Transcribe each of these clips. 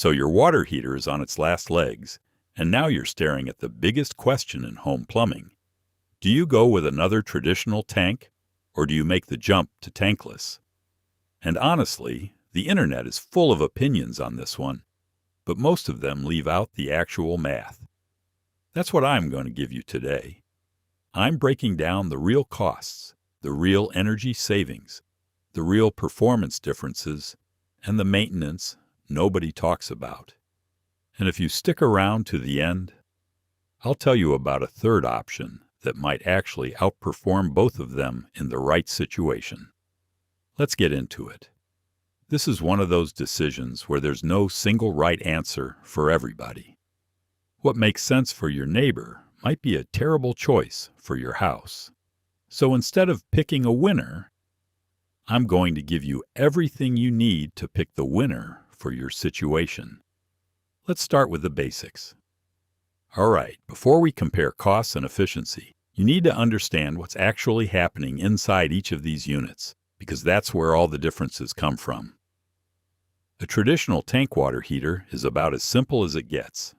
So your water heater is on its last legs, and now you're staring at the biggest question in home plumbing. Do you go with another traditional tank, or do you make the jump to tankless? And honestly, the internet is full of opinions on this one, but most of them leave out the actual math. That's what I'm going to give you today. I'm breaking down the real costs, the real energy savings, the real performance differences, and the maintenance nobody talks about. And if you stick around to the end, I'll tell you about a third option that might actually outperform both of them in the right situation. Let's get into it. This is one of those decisions where there's no single right answer for everybody. What makes sense for your neighbor might be a terrible choice for your house. So instead of picking a winner, I'm going to give you everything you need to pick the winner for your situation. Let's start with the basics. All right, before we compare costs and efficiency, you need to understand what's actually happening inside each of these units, because that's where all the differences come from. A traditional tank water heater is about as simple as it gets.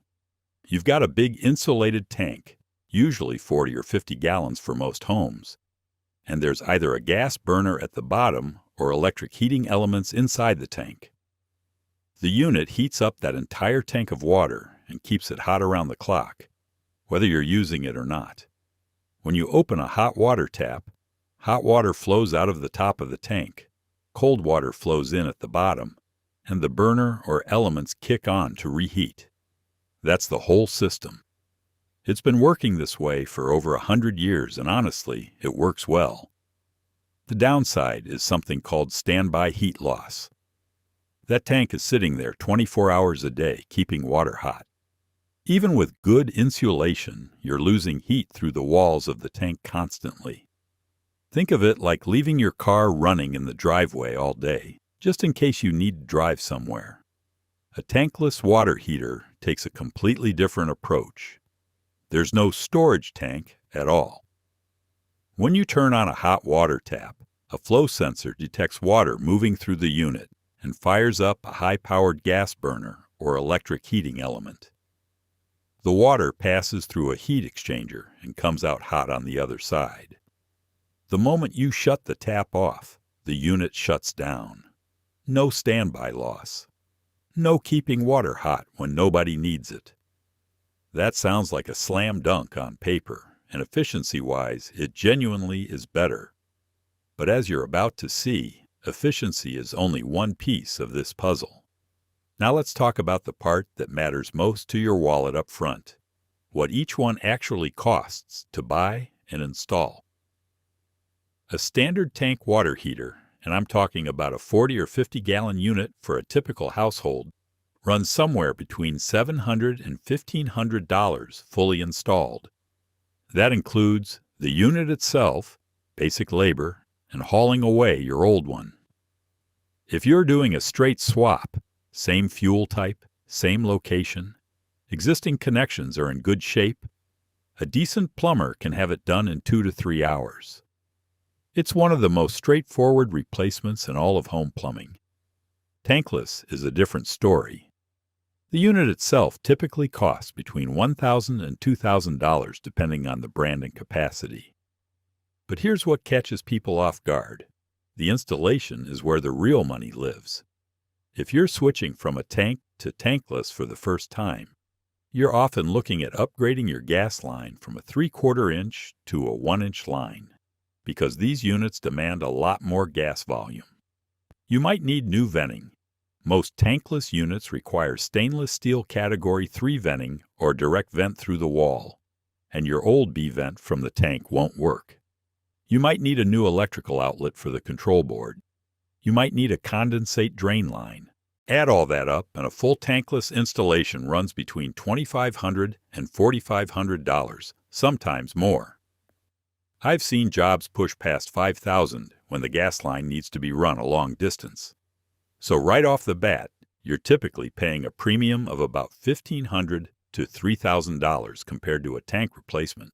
You've got a big insulated tank, usually 40 or 50 gallons for most homes, and there's either a gas burner at the bottom or electric heating elements inside the tank. The unit heats up that entire tank of water and keeps it hot around the clock, whether you're using it or not. When you open a hot water tap, hot water flows out of the top of the tank, cold water flows in at the bottom, and the burner or elements kick on to reheat. That's the whole system. It's been working this way for over 100 years, and honestly, it works well. The downside is something called standby heat loss. That tank is sitting there 24 hours a day, keeping water hot. Even with good insulation, you're losing heat through the walls of the tank constantly. Think of it like leaving your car running in the driveway all day, just in case you need to drive somewhere. A tankless water heater takes a completely different approach. There's no storage tank at all. When you turn on a hot water tap, a flow sensor detects water moving through the unit and fires up a high-powered gas burner or electric heating element. The water passes through a heat exchanger and comes out hot on the other side. The moment you shut the tap off, the unit shuts down. No standby loss. No keeping water hot when nobody needs it. That sounds like a slam dunk on paper, and efficiency-wise, it genuinely is better. But as you're about to see, efficiency is only one piece of this puzzle. Now let's talk about the part that matters most to your wallet up front, what each one actually costs to buy and install. A standard tank water heater, and I'm talking about a 40 or 50 gallon unit for a typical household, runs somewhere between $700 and $1,500 fully installed. That includes the unit itself, basic labor, and hauling away your old one. If you're doing a straight swap, same fuel type, same location, existing connections are in good shape, a decent plumber can have it done in 2 to 3 hours. It's one of the most straightforward replacements in all of home plumbing. Tankless is a different story. The unit itself typically costs between $1,000 and $2,000 depending on the brand and capacity. But here's what catches people off guard. The installation is where the real money lives. If you're switching from a tank to tankless for the first time, you're often looking at upgrading your gas line from a 3/4 inch to a 1-inch line, because these units demand a lot more gas volume. You might need new venting. Most tankless units require stainless steel Category 3 venting or direct vent through the wall, and your old B-vent from the tank won't work. You might need a new electrical outlet for the control board. You might need a condensate drain line. Add all that up, and a full tankless installation runs between $2,500 and $4,500, sometimes more. I've seen jobs push past $5,000 when the gas line needs to be run a long distance. So right off the bat, you're typically paying a premium of about $1,500 to $3,000 compared to a tank replacement.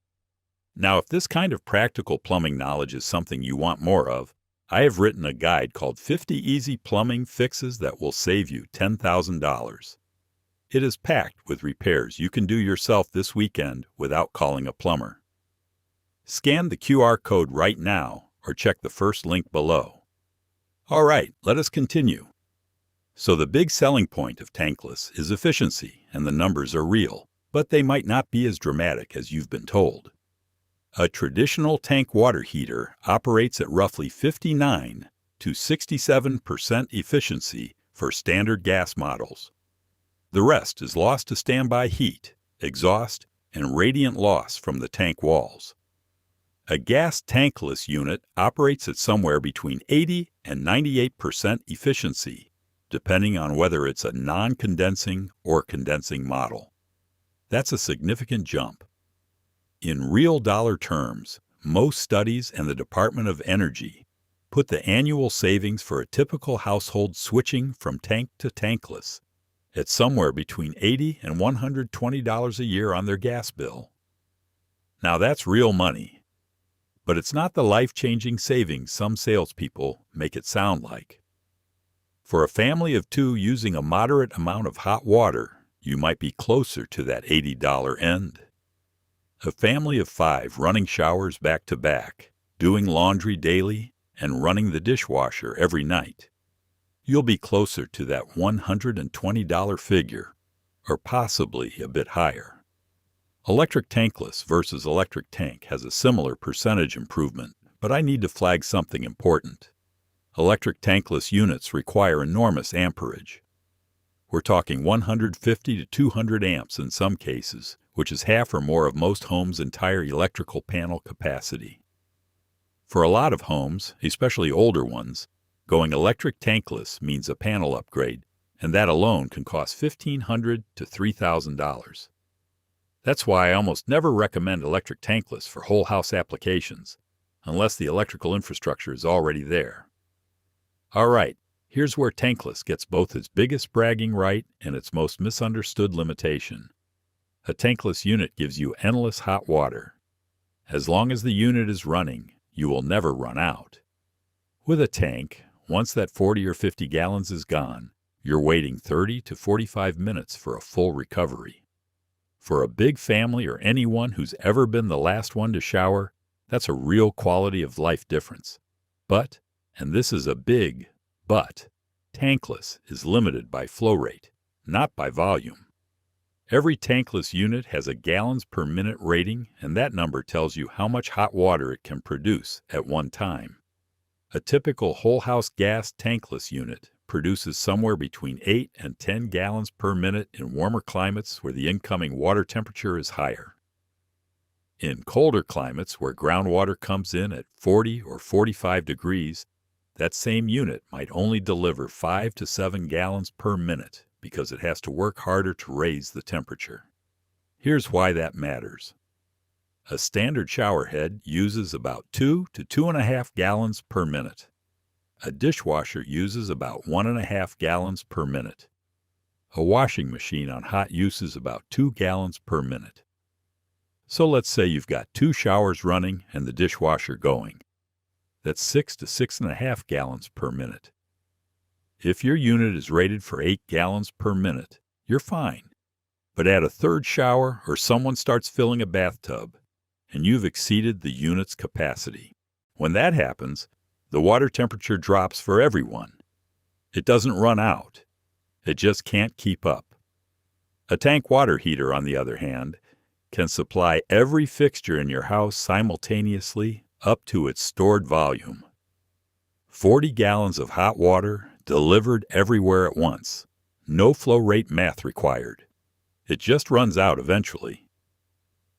Now, if this kind of practical plumbing knowledge is something you want more of, I have written a guide called 50 Easy Plumbing Fixes that will save you $10,000. It is packed with repairs you can do yourself this weekend without calling a plumber. Scan the QR code right now or check the first link below. All right, let us continue. So the big selling point of Tankless is efficiency, and the numbers are real, but they might not be as dramatic as you've been told. A traditional tank water heater operates at roughly 59 to 67% efficiency for standard gas models. The rest is lost to standby heat, exhaust, and radiant loss from the tank walls. A gas tankless unit operates at somewhere between 80 and 98% efficiency, depending on whether it's a non-condensing or condensing model. That's a significant jump. In real dollar terms, most studies and the Department of Energy put the annual savings for a typical household switching from tank to tankless at somewhere between $80 and $120 a year on their gas bill. Now that's real money. But it's not the life-changing savings some salespeople make it sound like. For a family of 2 using a moderate amount of hot water, you might be closer to that $80 end. A family of 5 running showers back-to-back, doing laundry daily, and running the dishwasher every night, you'll be closer to that $120 figure, or possibly a bit higher. Electric tankless versus electric tank has a similar percentage improvement, but I need to flag something important. Electric tankless units require enormous amperage. We're talking 150 to 200 amps in some cases, which is half or more of most homes' entire electrical panel capacity. For a lot of homes, especially older ones, going electric tankless means a panel upgrade, and that alone can cost $1,500 to $3,000. That's why I almost never recommend electric tankless for whole house applications, unless the electrical infrastructure is already there. All right, here's where tankless gets both its biggest bragging right and its most misunderstood limitation. A tankless unit gives you endless hot water. As long as the unit is running, you will never run out. With a tank, once that 40 or 50 gallons is gone, you're waiting 30 to 45 minutes for a full recovery. For a big family or anyone who's ever been the last one to shower, that's a real quality of life difference. But, and this is a big but, tankless is limited by flow rate, not by volume. Every tankless unit has a gallons per minute rating, and that number tells you how much hot water it can produce at one time. A typical whole house gas tankless unit produces somewhere between 8 and 10 gallons per minute in warmer climates where the incoming water temperature is higher. In colder climates where groundwater comes in at 40 or 45 degrees, that same unit might only deliver 5 to 7 gallons per minute because it has to work harder to raise the temperature. Here's why that matters. A standard shower head uses about 2 to 2.5 gallons per minute. A dishwasher uses about 1.5 gallons per minute. A washing machine on hot uses about 2 gallons per minute. So let's say you've got 2 showers running and the dishwasher going. That's 6 to 6.5 gallons per minute. If your unit is rated for 8 gallons per minute, you're fine. But add a third shower or someone starts filling a bathtub, and you've exceeded the unit's capacity. When that happens, the water temperature drops for everyone. It doesn't run out. It just can't keep up. A tank water heater, on the other hand, can supply every fixture in your house simultaneously up to its stored volume. 40 gallons of hot water delivered everywhere at once. No flow rate math required. It just runs out eventually.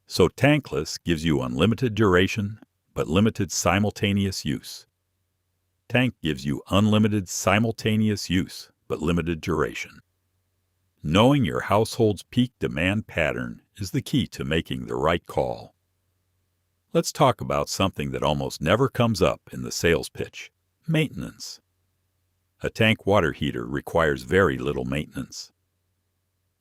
So tankless gives you unlimited duration, but limited simultaneous use. Tank gives you unlimited simultaneous use, but limited duration. Knowing your household's peak demand pattern is the key to making the right call. Let's talk about something that almost never comes up in the sales pitch: maintenance. A tank water heater requires very little maintenance.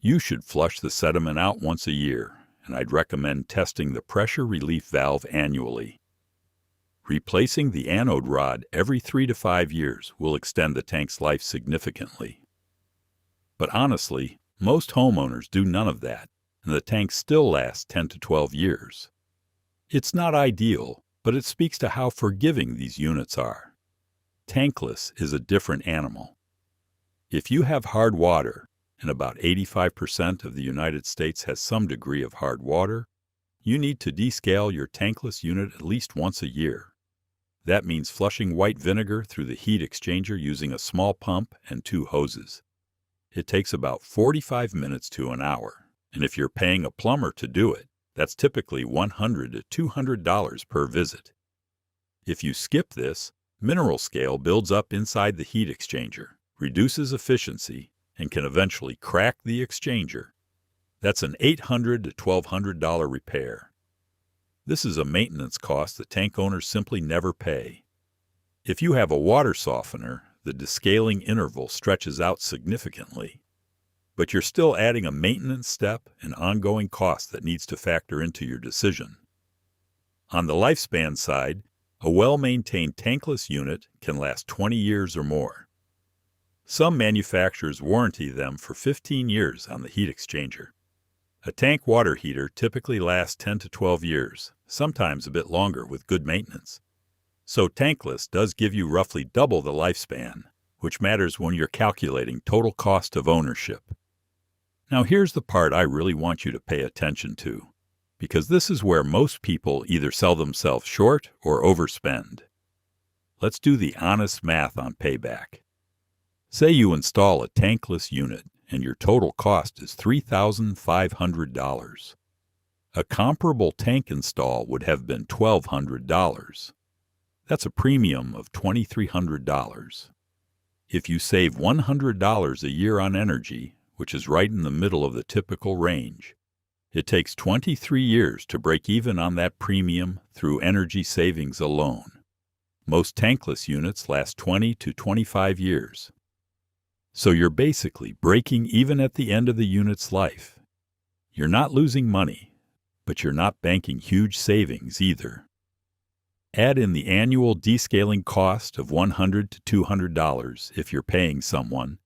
You should flush the sediment out once a year, and I'd recommend testing the pressure relief valve annually. Replacing the anode rod every 3 to 5 years will extend the tank's life significantly. But honestly, Most homeowners do none of that, and the tank still lasts 10 to 12 years. It's not ideal, but it speaks to how forgiving these units are. Tankless is a different animal. If you have hard water, and about 85% of the United States has some degree of hard water, you need to descale your tankless unit at least once a year. That means flushing white vinegar through the heat exchanger using a small pump and 2 hoses. It takes about 45 minutes to an hour, and if you're paying a plumber to do it, that's typically $100 to $200 per visit. If you skip this, mineral scale builds up inside the heat exchanger, reduces efficiency, and can eventually crack the exchanger. That's an $800 to $1,200 repair. This is a maintenance cost that tank owners simply never pay. If you have a water softener, the descaling interval stretches out significantly. But you're still adding a maintenance step and ongoing cost that needs to factor into your decision. On the lifespan side, a well-maintained tankless unit can last 20 years or more. Some manufacturers warranty them for 15 years on the heat exchanger. A tank water heater typically lasts 10 to 12 years, sometimes a bit longer with good maintenance. So tankless does give you roughly double the lifespan, which matters when you're calculating total cost of ownership. Now here's the part I really want you to pay attention to, because this is where most people either sell themselves short or overspend. Let's do the honest math on payback. Say you install a tankless unit and your total cost is $3,500. A comparable tank install would have been $1,200. That's a premium of $2,300. If you save $100 a year on energy, which is right in the middle of the typical range, it takes 23 years to break even on that premium through energy savings alone. Most tankless units last 20 to 25 years. So you're basically breaking even at the end of the unit's life. You're not losing money, but you're not banking huge savings either. Add in the annual descaling cost of $100 to $200 if you're paying someone,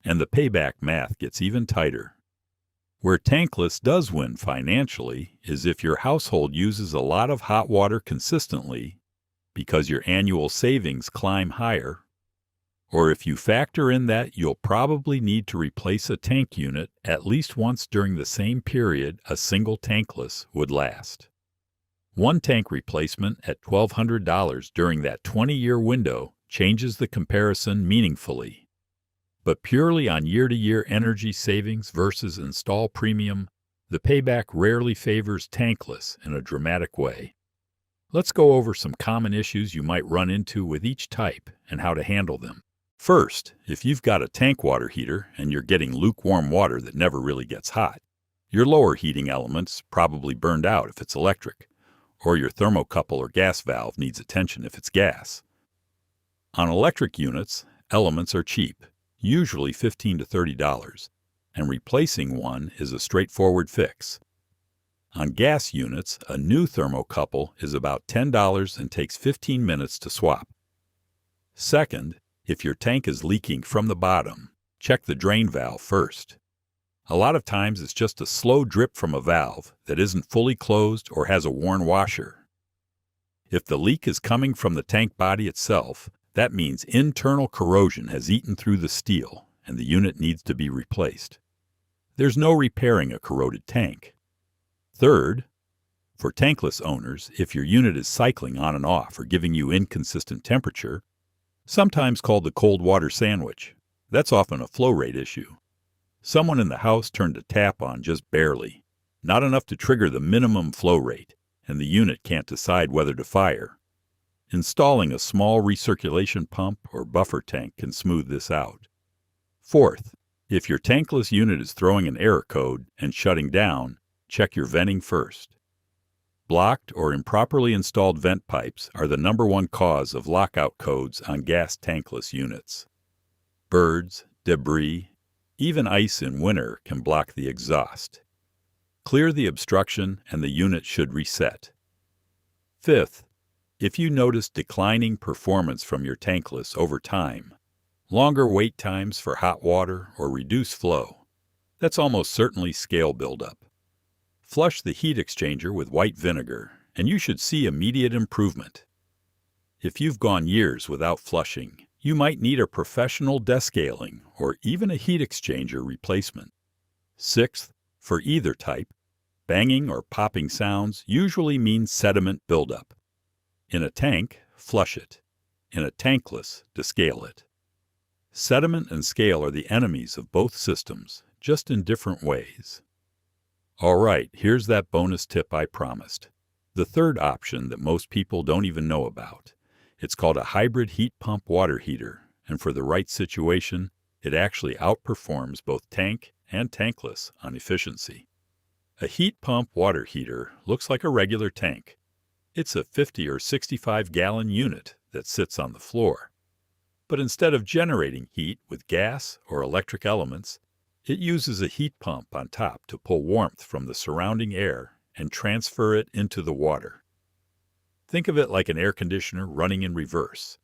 and the payback math gets even tighter. Where tankless does win financially is if your household uses a lot of hot water consistently because your annual savings climb higher, or if you factor in that you'll probably need to replace a tank unit at least once during the same period a single tankless would last. One tank replacement at $1,200 during that 20-year window changes the comparison meaningfully. But purely on year-to-year energy savings versus install premium, the payback rarely favors tankless in a dramatic way. Let's go over some common issues you might run into with each type and how to handle them. First, if you've got a tank water heater and you're getting lukewarm water that never really gets hot, your lower heating element's probably burned out if it's electric, or your thermocouple or gas valve needs attention if it's gas. On electric units, elements are cheap, usually $15 to $30, and replacing one is a straightforward fix. On gas units, a new thermocouple is about $10 and takes 15 minutes to swap. Second, if your tank is leaking from the bottom, check the drain valve first. A lot of times it's just a slow drip from a valve that isn't fully closed or has a worn washer. If the leak is coming from the tank body itself, that means internal corrosion has eaten through the steel and the unit needs to be replaced. There's no repairing a corroded tank. Third, for tankless owners, if your unit is cycling on and off or giving you inconsistent temperature, sometimes called the cold water sandwich, that's often a flow rate issue. Someone in the house turned a tap on just barely, not enough to trigger the minimum flow rate, and the unit can't decide whether to fire. Installing a small recirculation pump or buffer tank can smooth this out. Fourth, if your tankless unit is throwing an error code and shutting down, check your venting first. Blocked or improperly installed vent pipes are the #1 cause of lockout codes on gas tankless units. Birds, debris, even ice in winter can block the exhaust. Clear the obstruction and the unit should reset. Fifth, if you notice declining performance from your tankless over time, longer wait times for hot water or reduced flow, That's almost certainly scale buildup. Flush the heat exchanger with white vinegar, and you should see immediate improvement. If you've gone years without flushing, you might need a professional descaling or even a heat exchanger replacement. Sixth, for either type, banging or popping sounds usually mean sediment buildup. In a tank, flush it. In a tankless, descale it. Sediment and scale are the enemies of both systems, just in different ways. All right, here's that bonus tip I promised. The third option that most people don't even know about. It's called a hybrid heat pump water heater, and for the right situation, it actually outperforms both tank and tankless on efficiency. A heat pump water heater looks like a regular tank. It's a 50 or 65-gallon unit that sits on the floor. But instead of generating heat with gas or electric elements, it uses a heat pump on top to pull warmth from the surrounding air and transfer it into the water. Think of it like an air conditioner running in reverse.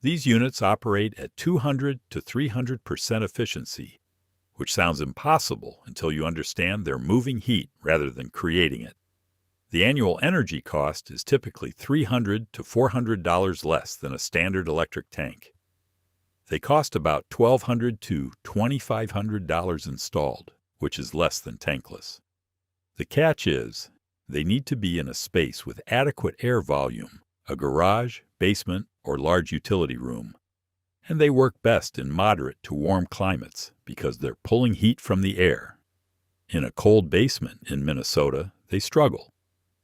These units operate at 200 to 300% efficiency, which sounds impossible until you understand they're moving heat rather than creating it. The annual energy cost is typically $300 to $400 less than a standard electric tank. They cost about $1,200 to $2,500 installed, which is less than tankless. The catch is, they need to be in a space with adequate air volume, a garage, basement, or large utility room. And they work best in moderate to warm climates because they're pulling heat from the air. In a cold basement in Minnesota, they struggle.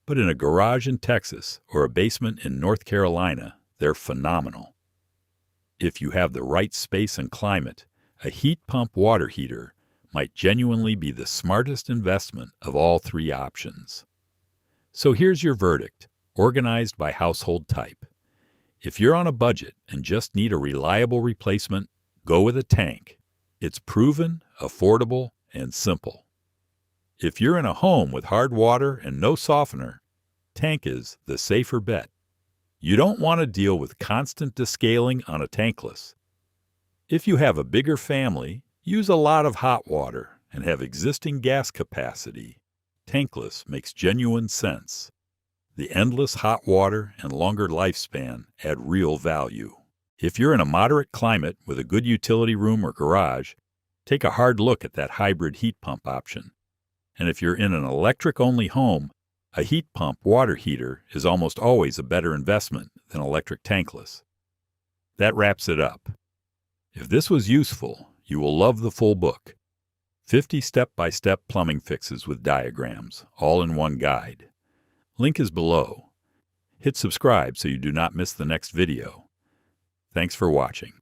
But in a garage in Texas or a basement in North Carolina, they're phenomenal. If you have the right space and climate, a heat pump water heater might genuinely be the smartest investment of all three options. So here's your verdict, organized by household type. If you're on a budget and just need a reliable replacement, go with a tank. It's proven, affordable, and simple. If you're in a home with hard water and no softener, tank is the safer bet. You don't want to deal with constant descaling on a tankless. If you have a bigger family, use a lot of hot water, and have existing gas capacity, tankless makes genuine sense. The endless hot water and longer lifespan add real value. If you're in a moderate climate with a good utility room or garage, take a hard look at that hybrid heat pump option. And if you're in an electric-only home, a heat pump water heater is almost always a better investment than electric tankless. That wraps it up. If this was useful, you will love the full book. 50 step-by-step plumbing fixes with diagrams, all in one guide. Link is below. Hit subscribe so you do not miss the next video. Thanks for watching.